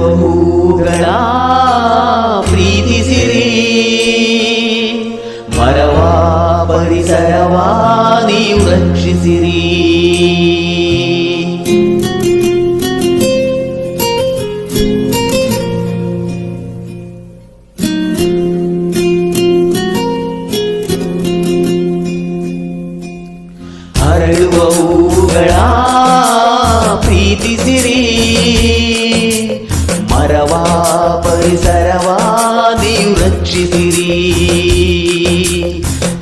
ಅರಳುವ ಹೂಗಳ ಪ್ರೀತಿಸಿರಿ, ಮರವಾ ಪರಿಸರವಾ ನೀವು ರಕ್ಷಿಸಿರಿ. ಅರಳುವ ಹೂಗಳ ಪ್ರೀತಿಸಿರಿ, ಮರವಾ ಪರಿಸರವಾ ನೀವು ರಕ್ಷಿಸಿರಿ.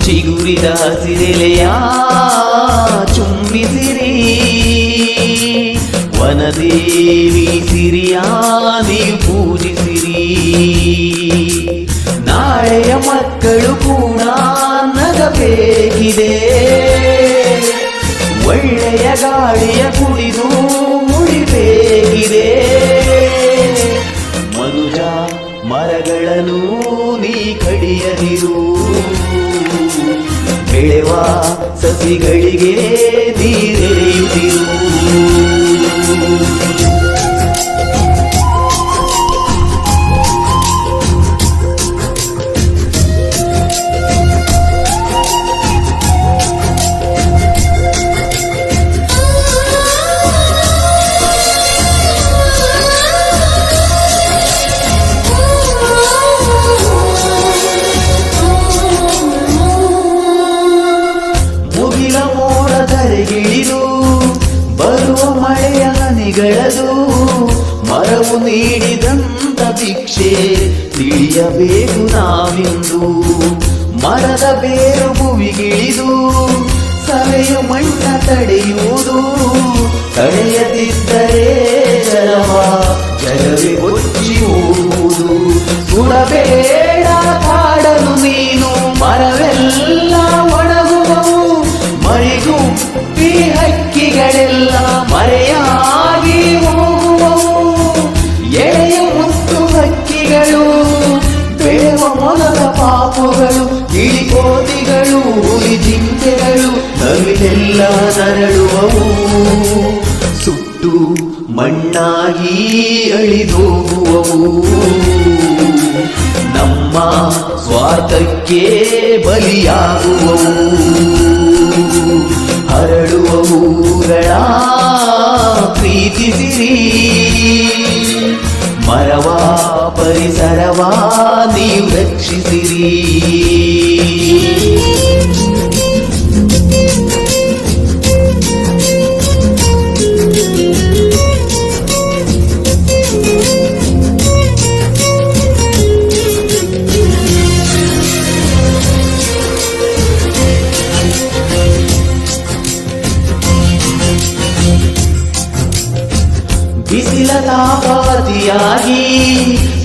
ಚಿಗುರಿದ ಹಸಿರೆಲೆಯ ಚುಂಬಿಸಿರಿ, ವನದೇವಿ ಸಿರಿಯ ನೀವು ಪೂಜಿಸಿರಿ. ನಾಳೆಯ ಮಕ್ಕಳು ಕೂಡ ನಗಬೇಕಿದೆ, ಒಳ್ಳೆಯ ಗಾಳಿಯ ಕುಡಿದು ಮುಡಿಬೇಕಿದೆ. ಮನುಜ ಮರಗಳನ್ನು ನೀ ಕಡಿಯದಿರು, ಬೆಳೆವ ಸಸಿಗಳಿಗೆ ನೀರೆರೆಯುತ್ತಿರು. ಗಿಳಿದು ಬರುವ ಮಳೆಯ ಹನಿಗಳದು, ಮರವು ನೀಡಿದಂತ ಭಿಕ್ಷೆ ತಿಳಿಯಬೇಕು ನಾವಿಂದು. ಮರದ ಬೇರು ಭುವಿಗಿಳಿದು ಸವೆಯ ಮಣ್ಣ ತಡೆಯುವುದು, ತಡೆಯದಿದ್ದರೆ ಜಲವೇ ಕೊಚ್ಚಿ ಹೋಗುವುದು. ಸುಡಬೇಡ ಕಾಡಲು ನೀನು, ಮರವೆಲ್ಲ ಒಣಗುವವು. ಮರಿಗೂ ಈ ಹಕ್ಕಿಗಳೆಲ್ಲ ಮರೆಯಾಗಿ ಹೋಗುವವು. ಎಳೆಯ ಮುತ್ತು ಹಕ್ಕಿಗಳು, ಬೆಳೆವ ಮೊಲದ ಪಾಪುಗಳು, ಗಿಳಿಕೋತಿಗಳು, ಹುಲಿ ಜಿಂಕೆಗಳು, ನವಿಲೆಲ್ಲ ನರಳುವವು. ಸುಟ್ಟು ಮಣ್ಣಾಗಿ ಅಳಿದೋಗುವವು, ನಮ್ಮ ಸ್ವಾರ್ಥಕ್ಕೆ ಬಲಿಯಾಗುವವು. ಅರಳುವ ಹೂಗಳ ಪ್ರೀತಿಸಿರಿ, ಮರವಾ ಪರಿಸರವಾ ನೀವು ರಕ್ಷಿಸಿರಿ. ಬಿಸಿಲ ತಾಪಾದಿಯಾಗಿ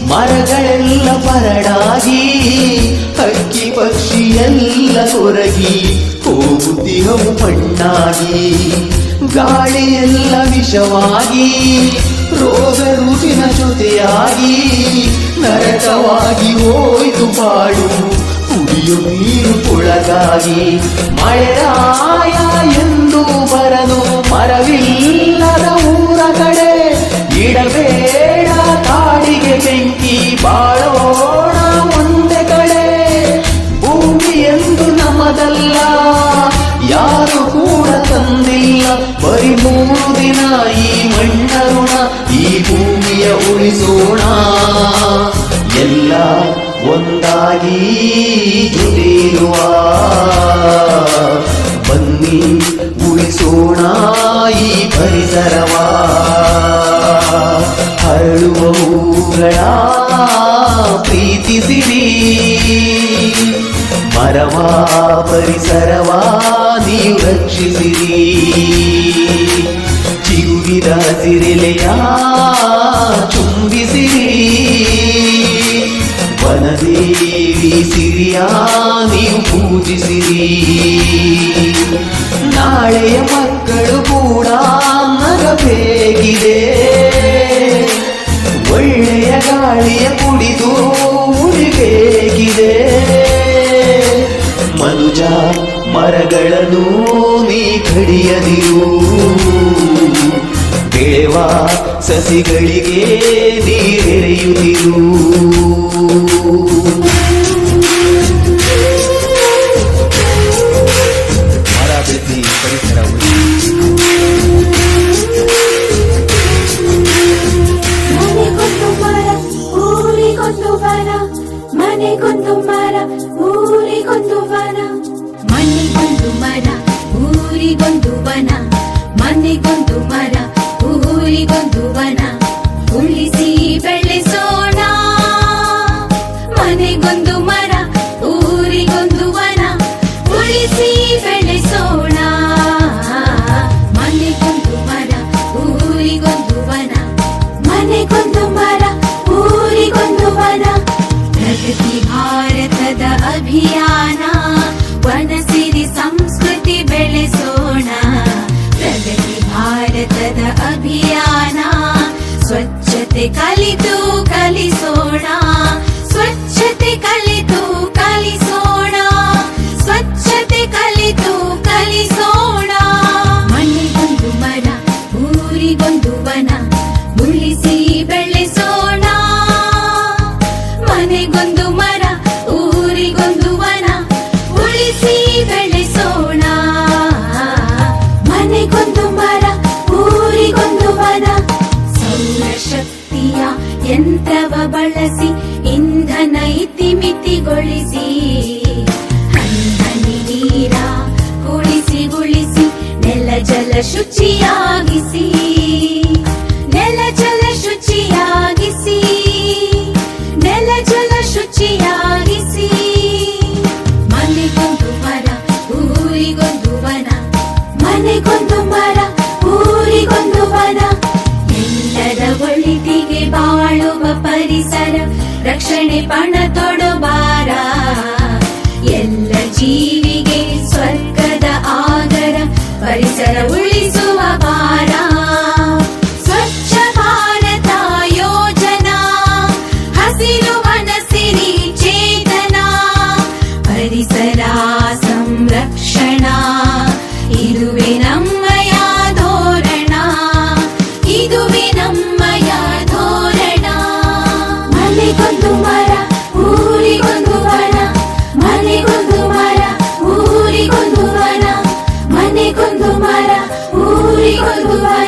ಮರಗಳೆಲ್ಲ ಬರಡಾಗಿ, ಹಕ್ಕಿ ಪಕ್ಷಿಯೆಲ್ಲ ಕೊರಗಿ ಹೋಗುತ್ತಿಹವು ಮಣ್ಣಾಗಿ. ಗಾಳಿಯೆಲ್ಲ ವಿಷವಾಗಿ, ರೋಗ ರುಚಿನ ಜೊತೆಯಾಗಿ, ನರಕವಾಗಿ ಹೋಯ್ತು ಬಾಳು ಕುಡಿಯೋ ನೀರು ಕೊಳಗಾಗಿ. ಮಳೆರಾಯ ಎಂದು ಬರನು ಮರವಿಲ್ಲದ ಊರ ಕಡೆ, ಇಡಬೇಡ ಕಾಡಿಗೆ ಬೆಂಕಿ ಬಾಳೋಣ ಒಂದೇ ಕಡೆ. ಭೂಮಿ ಎಂದು ನಮ್ಮದಲ್ಲ, ಯಾರು ಕೂಡ ತಂದಿಲ್ಲ, ಬರೀ 3 ದಿನ ಈ ಮಣ್ಣ ಋಣ. ಈ ಭೂಮಿಯ ಉಳಿಸೋಣ, ಎಲ್ಲ ಒಂದಾಗಿ ಜೊತೆಯಿರುವ. ಬನ್ನಿ ಉಳಿಸೋಣ ಈ ಪರಿಸರವಾ. ಅರಳುವ ಹೂಗಳ ಪ್ರೀತಿಸಿರಿ, ಮರವಾ ಪರಿಸರವಾ ನೀವು ರಕ್ಷಿಸಿರಿ. ಚಿಗುರಿದ ಹಸಿರೆಲೆಯ ಚುಂಬಿಸಿರಿ, ವನದೇವಿ ಸಿರಿಯ ನೀವು ಪೂಜಿಸಿರಿ. ನಾಳೆಯ ಮಕ್ಕಳು ಕೂಡ ನಗಬೇಕಿದೆ, ಒಳ್ಳೆಯ ಗಾಳಿಯ ಕುಡಿದು ಉಳಿಬೇಕಿದೆ. ಮನುಜ ಮರಗಳನ್ನು ನೀ ಕಡಿಯದಿರು, ಬೆಳೆವ ಸಸಿಗಳಿಗೆ ನೀರೆರೆಯುತ್ತಿರು. ಮರ ಬೆಳೆಸಿ ಪರಿಸರ ಉಳಿಸಿ. ಮನೆಗೊಂದು ಮರ ಊರಿಗೊಂದು ವನ, ಮನೆಗೊಂದು ಮರ ಊರಿಗೊಂದು ವನ, ಮನೆಗೊಂದು ಮರ ಊರಿಗೊಂದು ವನ, ಉಳಿಸಿ ಬೆಳೆಸೋಣ. ಮನೆಗೊಂದು ಮರ ಊರಿಗೊಂದು ವನ, ಉಳಿಸಿ ಬೆಳೆಸೋಣ. ಮನೆಗೊಂದು ಮರ ಊರಿಗೊಂದು ವನ, ಮನೆಗೊಂದು ಮರ ಊರಿಗೊಂದು ವನ. ಪ್ರಗತಿ ಭಾರತದ ಅಭಿಯಾನ, ವನಸಿರಿ ಸಂಸ್ಕೃತಿ ಬೆಳೆಸೋಣ. ಪ್ರಗತಿ ಭಾರತದ ಅಭಿಯಾನ, ಸ್ವಚ್ಛತೆ ಕಲಿತು ಕಲಿಸೋಣ. ಸ್ವಚ್ಛತೆ ಕಲಿತು ಕಲಿಸೋಣ. ಸ್ವಚ್ಛತೆ ಕಲಿತು ಕಲಿಸೋಣ. ಮನೆಗೊಂದು ಮರ ಊರಿಗೊಂದು ವನ, ಉಳಿಸಿ ಬೆಳೆಸೋಣ. ಮನೆಗೊಂದು ಮರ ಊರಿಗೊಂದು ವನ, ಉಳಿಸಿ ಬೆಳೆಸೋಣ. ಮನೆಗೊಂದು ಮರ ಊರಿಗೊಂದು ವನ. ಸೌರಶಕ್ತಿಯ ಯಂತ್ರವ ಬಳಸಿ ಇಂಧನ ಇತಿಮಿತಿಗೊಳಿಸಿ, ಹನಿ ನೀರ ಉಳಿಸಿ ಉಳಿಸಿ ನೆಲ ಜಲ ಶುಚಿಯಾಗಿಸಿ. ನೆಲ ಜಲ ಶುಚಿಯಾಗಿಸಿ. ನೆಲ ಜಲ ಶುಚಿಯಾಗಿಸಿ. ಮನೆಗೊಂದು ಮರ ಊರಿಗೊಂದು ವನ, ಮನೆಗೊಂದು ಮರ ಊರಿಗೊಂದು ವನ. ಎಲ್ಲರ ಒಳಿತಿಗೆ ಬಾಳುವ ಪರಿಸರ ರಕ್ಷಣೆ ಪಣ ತೊಡಬಾರ. ಎಲ್ಲ ಜೀವಿಗೆ ಸ್ವರ್ಗದ ಆಗರ ಪರಿಸರ ಉಳಿಸುವ ಭಾರ. ಸ್ವಚ್ಛ ಭಾರತ ಯೋಜನಾ, ಹಸಿರು ವನಸಿರಿ ಚೇತನ, ಪರಿಸರ ಸಂರಕ್ಷಣಾ, ಇದುವೇ ನಮ್ಮಯ ಧೋರಣ. ಇದುವೇ ನಮ್ಮಯ ಧೋರಣ. ಮನೆಗೊಂದು ಮರ ಊರಿಗೊಂದು ವನ, ಮನೆಗೊಂದು ಮರ ಊರಿಗೊಂದು ವನ, ಮನೆಗೊಂದು ಮರ ಊರಿಗೊಂದು ವನ.